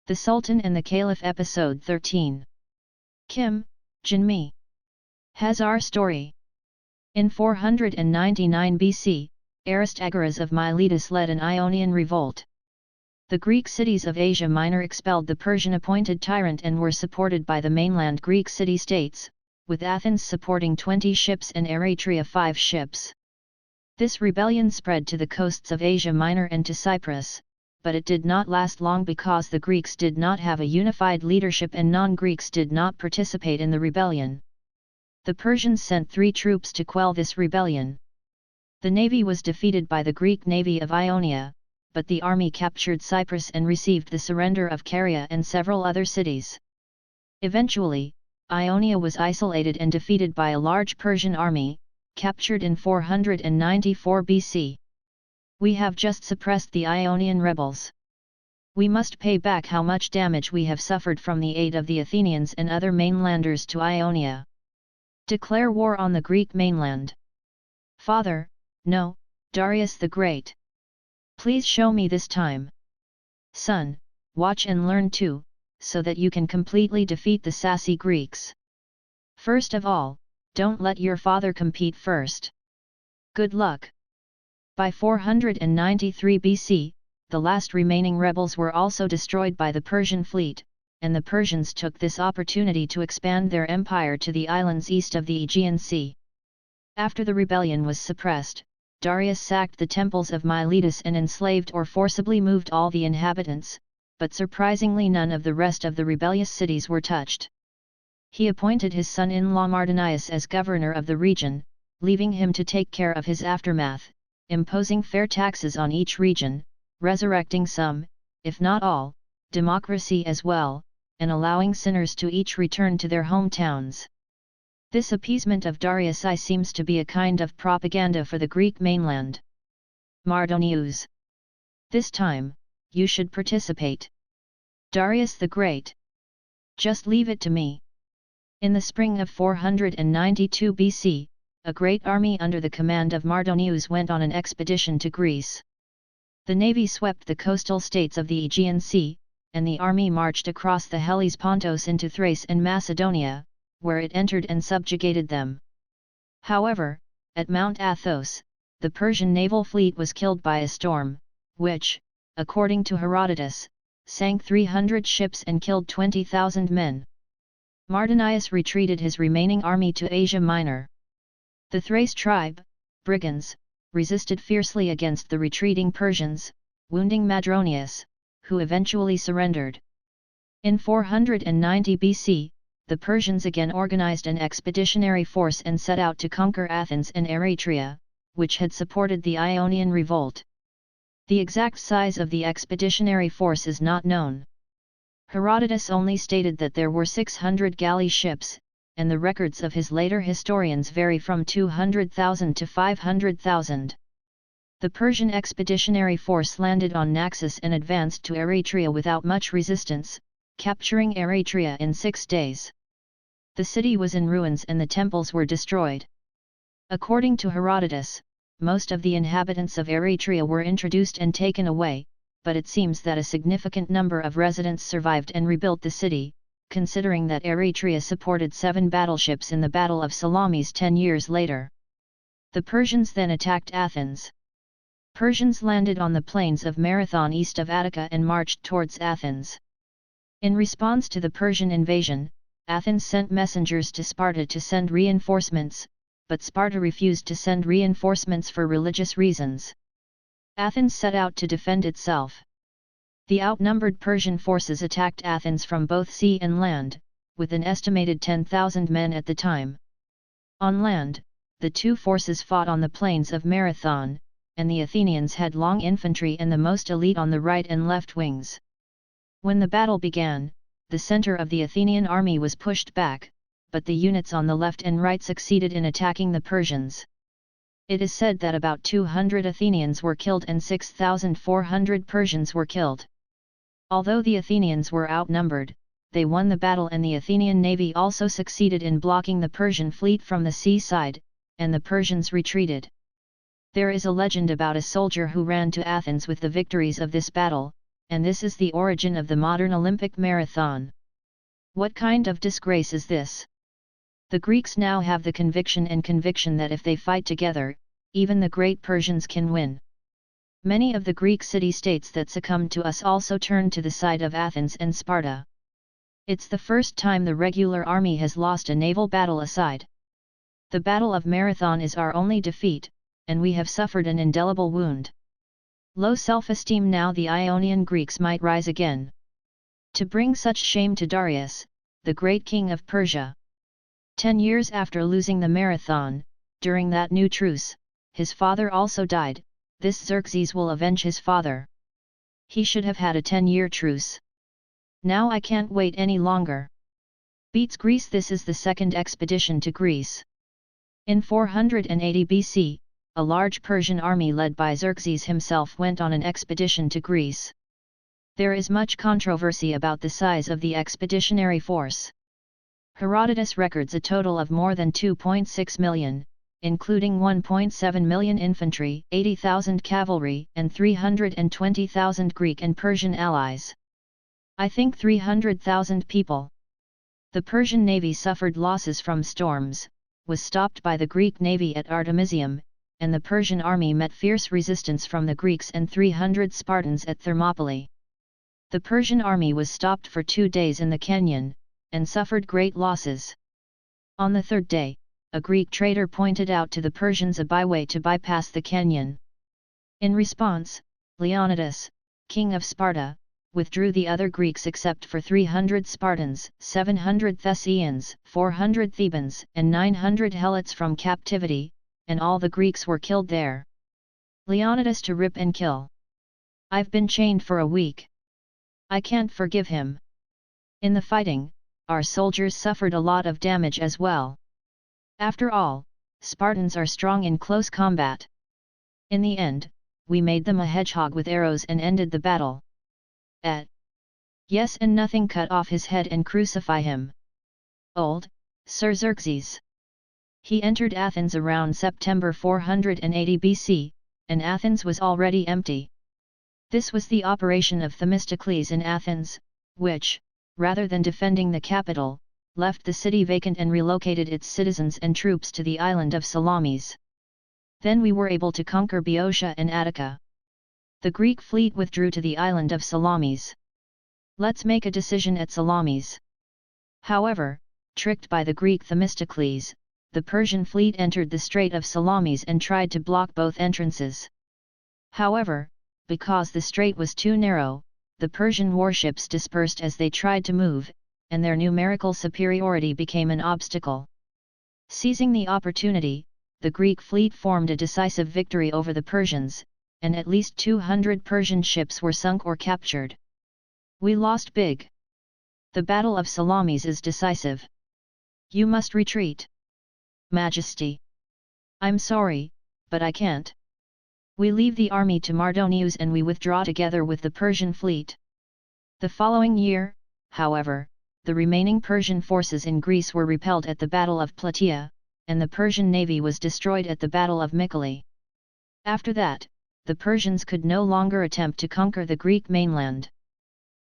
The Sultan and the Caliph Episode 13. Kim, Jinmi. Has our story. In 499 BC, Aristagoras of Miletus led an Ionian revolt. The Greek cities of Asia Minor expelled the Persian-appointed tyrant and were supported by the mainland Greek city-states, with Athens supporting 20 ships and Eretria 5 ships. This rebellion spread to the coasts of Asia Minor and to Cyprus, but it did not last long because the Greeks did not have a unified leadership and non-Greeks did not participate in the rebellion. The Persians sent 3 troops to quell this rebellion. The navy was defeated by the Greek navy of Ionia, but the army captured Cyprus and received the surrender of Caria and several other cities. Eventually, Ionia was isolated and defeated by a large Persian army, captured in 494 BC. We have just suppressed the Ionian rebels. We must pay back how much damage we have suffered from the aid of the Athenians and other mainlanders to Ionia. Declare war on the Greek mainland. Father, no, Darius the Great. Please show me this time. Son, watch and learn too, so that you can completely defeat the sassy Greeks. First of all, don't let your father compete first. Good luck. By 493 BC, the last remaining rebels were also destroyed by the Persian fleet, and the Persians took this opportunity to expand their empire to the islands east of the Aegean Sea. After the rebellion was suppressed, Darius sacked the temples of Miletus and enslaved or forcibly moved all the inhabitants, but surprisingly none of the rest of the rebellious cities were touched. He appointed his son-in-law Mardonius as governor of the region, leaving him to take care of his aftermath, imposing fair taxes on each region, resurrecting some, if not all, democracy as well, and allowing sinners to each return to their hometowns. This appeasement of Darius I seems to be a kind of propaganda for the Greek mainland. Mardonius. This time, you should participate. Darius the Great. Just leave it to me. In the spring of 492 BC, a great army under the command of Mardonius went on an expedition to Greece. The navy swept the coastal states of the Aegean Sea, and the army marched across the Hellespont into Thrace and Macedonia, where it entered and subjugated them. However, at Mount Athos, the Persian naval fleet was killed by a storm, which, according to Herodotus, sank 300 ships and killed 20,000 men. Mardonius retreated his remaining army to Asia Minor. The Thrace tribe, brigands, resisted fiercely against the retreating Persians, wounding Madronius, who eventually surrendered. In 490 BC, the Persians again organized an expeditionary force and set out to conquer Athens and Eretria, which had supported the Ionian revolt. The exact size of the expeditionary force is not known. Herodotus only stated that there were 600 galley ships, and the records of his later historians vary from 200,000 to 500,000. The Persian expeditionary force landed on Naxos and advanced to Eretria without much resistance, capturing Eretria in 6 days. The city was in ruins and the temples were destroyed. According to Herodotus, most of the inhabitants of Eretria were introduced and taken away, but it seems that a significant number of residents survived and rebuilt the city, considering that Eretria supported 7 battleships in the Battle of Salamis 10 years later. The Persians then attacked Athens. Persians landed on the plains of Marathon east of Attica and marched towards Athens. In response to the Persian invasion, Athens sent messengers to Sparta to send reinforcements, but Sparta refused to send reinforcements for religious reasons. Athens set out to defend itself. The outnumbered Persian forces attacked Athens from both sea and land, with an estimated 10,000 men at the time. On land, the two forces fought on the plains of Marathon, and the Athenians had long infantry and the most elite on the right and left wings. When the battle began, the center of the Athenian army was pushed back, but the units on the left and right succeeded in attacking the Persians. It is said that about 200 Athenians were killed and 6,400 Persians were killed. Although the Athenians were outnumbered, they won the battle and the Athenian navy also succeeded in blocking the Persian fleet from the seaside, and the Persians retreated. There is a legend about a soldier who ran to Athens with the victories of this battle, and this is the origin of the modern Olympic marathon. What kind of disgrace is this? The Greeks now have the conviction that if they fight together, even the great Persians can win. Many of the Greek city-states that succumbed to us also turned to the side of Athens and Sparta. It's the first time the regular army has lost a naval battle aside. The Battle of Marathon is our only defeat, and we have suffered an indelible wound. Low self-esteem. Now the Ionian Greeks might rise again to bring such shame to Darius, the great king of Persia. 10 years after losing the Marathon, during that new truce, his father also died. This Xerxes will avenge his father. He should have had a 10-year truce. Now I can't wait any longer. Beats Greece. This is the second expedition to Greece. In 480 BC, a large Persian army led by Xerxes himself went on an expedition to Greece. There is much controversy about the size of the expeditionary force. Herodotus records a total of more than 2.6 million, including 1.7 million infantry, 80,000 cavalry, and 320,000 Greek and Persian allies. I think 300,000 people. The Persian navy suffered losses from storms, was stopped by the Greek navy at Artemisium, and the Persian army met fierce resistance from the Greeks and 300 Spartans at Thermopylae. The Persian army was stopped for 2 days in the canyon, and suffered great losses. On the third day, a Greek trader pointed out to the Persians a byway to bypass the canyon. In response, Leonidas, king of Sparta, withdrew the other Greeks except for 300 Spartans, 700 Thessians, 400 Thebans, and 900 Helots from captivity, and all the Greeks were killed there. Leonidas to rip and kill. I've been chained for a week. I can't forgive him. In the fighting, our soldiers suffered a lot of damage as well. After all, Spartans are strong in close combat. In the end, we made them a hedgehog with arrows and ended the battle. Yes, and nothing, cut off his head and crucify him. Old, Sir Xerxes. He entered Athens around September 480 BC, and Athens was already empty. This was the operation of Themistocles in Athens, which, rather than defending the capital, left the city vacant and relocated its citizens and troops to the island of Salamis. Then we were able to conquer Boeotia and Attica. The Greek fleet withdrew to the island of Salamis. Let's make a decision at Salamis. However, tricked by the Greek Themistocles, the Persian fleet entered the Strait of Salamis and tried to block both entrances. However, because the strait was too narrow, the Persian warships dispersed as they tried to move, and their numerical superiority became an obstacle. Seizing the opportunity, the Greek fleet formed a decisive victory over the Persians, and at least 200 Persian ships were sunk or captured. We lost big. The Battle of Salamis is decisive. You must retreat. Majesty. I'm sorry, but I can't. We leave the army to Mardonius and we withdraw together with the Persian fleet. The following year, however, the remaining Persian forces in Greece were repelled at the Battle of Plataea, and the Persian navy was destroyed at the Battle of Mycale. After that, the Persians could no longer attempt to conquer the Greek mainland.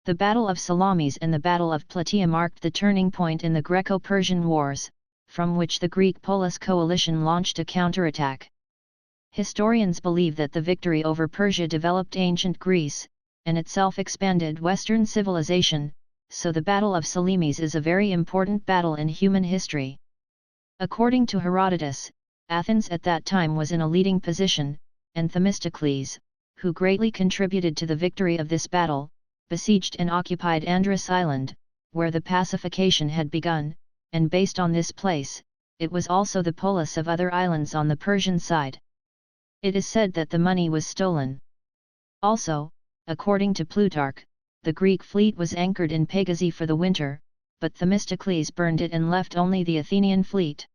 The Battle of Salamis and the Battle of Plataea marked the turning point in the Greco-Persian Wars, from which the Greek-Polis coalition launched a counterattack. Historians believe that the victory over Persia developed ancient Greece, and itself expanded Western civilization, so the Battle of Salamis is a very important battle in human history. According to Herodotus, Athens at that time was in a leading position, and Themistocles, who greatly contributed to the victory of this battle, besieged and occupied Andros Island, where the pacification had begun, and based on this place, it was also the polis of other islands on the Persian side. It is said that the money was stolen. Also, according to Plutarch, the Greek fleet was anchored in Pegasi for the winter, but Themistocles burned it and left only the Athenian fleet.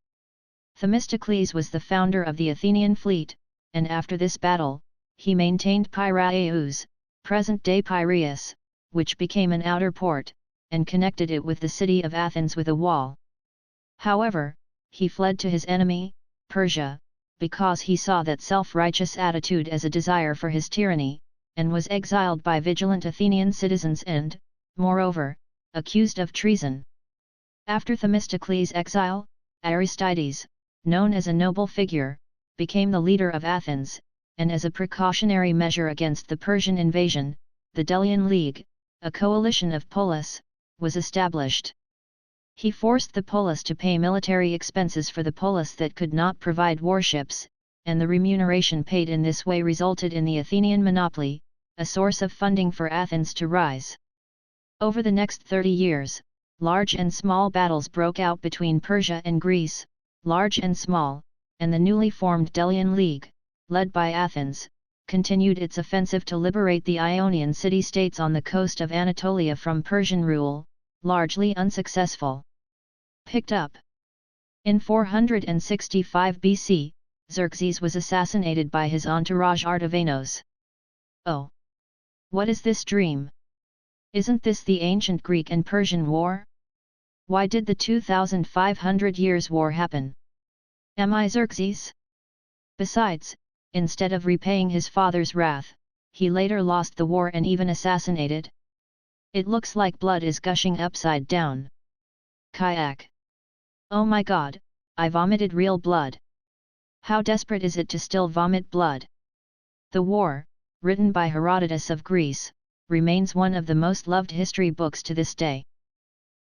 Themistocles was the founder of the Athenian fleet, and after this battle, he maintained Piraeus, present-day Piraeus, which became an outer port, and connected it with the city of Athens with a wall. However, he fled to his enemy, Persia, because he saw that self-righteous attitude as a desire for his tyranny, and was exiled by vigilant Athenian citizens and, moreover, accused of treason. After Themistocles' exile, Aristides, known as a noble figure, became the leader of Athens, and as a precautionary measure against the Persian invasion, the Delian League, a coalition of polis, was established. He forced the polis to pay military expenses for the polis that could not provide warships, and the remuneration paid in this way resulted in the Athenian monopoly, a source of funding for Athens to rise. Over the next 30 years, large and small battles broke out between Persia and Greece, large and small, and the newly formed Delian League, led by Athens, continued its offensive to liberate the Ionian city-states on the coast of Anatolia from Persian rule, largely unsuccessful. Picked up. In 465 BC, Xerxes was assassinated by his entourage Artabanos. Oh! What is this dream? Isn't this the ancient Greek and Persian war? Why did the 2,500 years war happen? Am I Xerxes? Besides, instead of repaying his father's wrath, he later lost the war and even assassinated. It looks like blood is gushing upside down. Kayak. Oh my god, I vomited real blood. How desperate is it to still vomit blood? The War, written by Herodotus of Greece, remains one of the most loved history books to this day.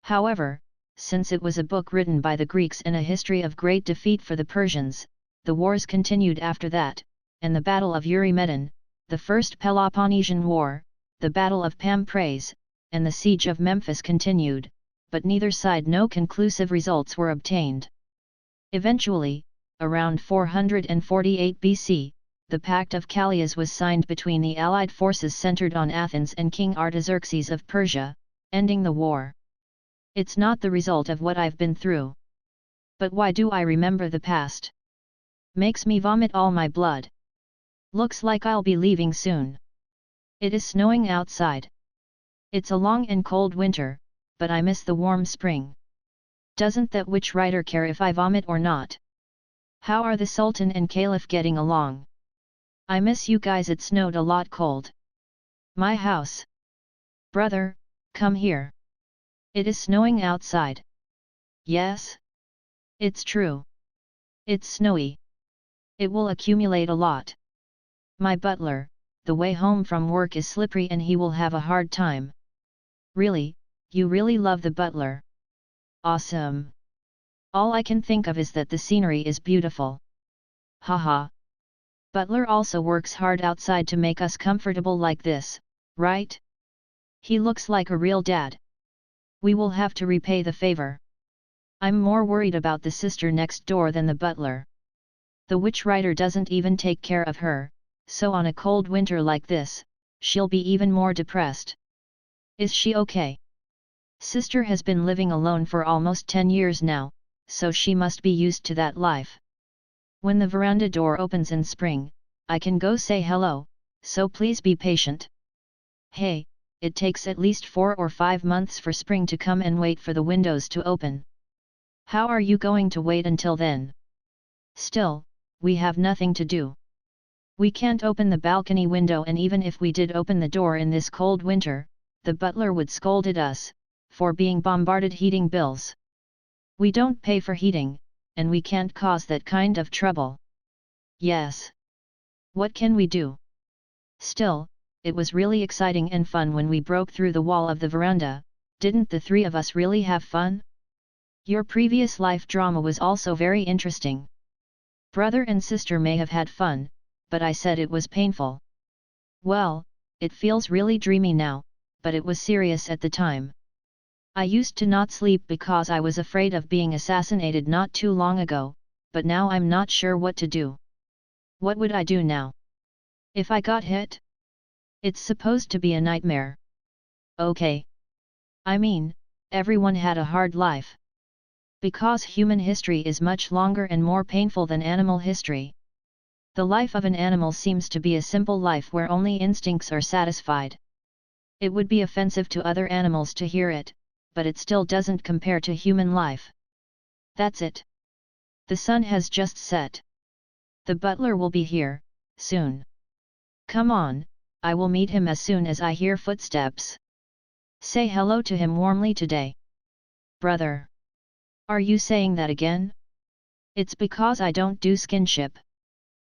However, since it was a book written by the Greeks and a history of great defeat for the Persians, the wars continued after that, and the Battle of Eurymedon, the First Peloponnesian War, the Battle of Pampres, and the Siege of Memphis continued, but neither side no conclusive results were obtained. Eventually, around 448 BC, the Pact of Calais was signed between the allied forces centered on Athens and King Artaxerxes of Persia, ending the war. It's not the result of what I've been through. But why do I remember the past? Makes me vomit all my blood. Looks like I'll be leaving soon. It is snowing outside. It's a long and cold winter, but I miss the warm spring. Doesn't that witch writer care if I vomit or not? How are the Sultan and Caliph getting along? I miss you guys. It snowed a lot cold. My house. Brother, come here. It is snowing outside. Yes? It's true. It's snowy. It will accumulate a lot. My butler, the way home from work is slippery and he will have a hard time. Really, you really love the butler. Awesome. All I can think of is that the scenery is beautiful. Haha. Butler also works hard outside to make us comfortable like this, right? He looks like a real dad. We will have to repay the favor. I'm more worried about the sister next door than the butler. The witch writer doesn't even take care of her, so on a cold winter like this, she'll be even more depressed. Is she okay? Sister has been living alone for almost 10 years now, so she must be used to that life. When the veranda door opens in spring, I can go say hello, so please be patient. Hey, it takes at least 4 or 5 months for spring to come and wait for the windows to open. How are you going to wait until then? Still, we have nothing to do. We can't open the balcony window, and even if we did open the door in this cold winter, the butler would scold at us for being bombarded heating bills. We don't pay for heating, and we can't cause that kind of trouble. Yes. What can we do? Still, it was really exciting and fun when we broke through the wall of the veranda. Didn't the three of us really have fun? Your previous life drama was also very interesting. Brother and sister may have had fun, but I said it was painful. Well, it feels really dreamy now, but it was serious at the time. I used to not sleep because I was afraid of being assassinated not too long ago, but now I'm not sure what to do. What would I do now? If I got hit? It's supposed to be a nightmare. Okay. I mean, everyone had a hard life. Because human history is much longer and more painful than animal history. The life of an animal seems to be a simple life where only instincts are satisfied. It would be offensive to other animals to hear it, but it still doesn't compare to human life. That's it. The sun has just set. The butler will be here, soon. Come on, I will meet him as soon as I hear footsteps. Say hello to him warmly today. Brother. Are you saying that again? It's because I don't do skinship.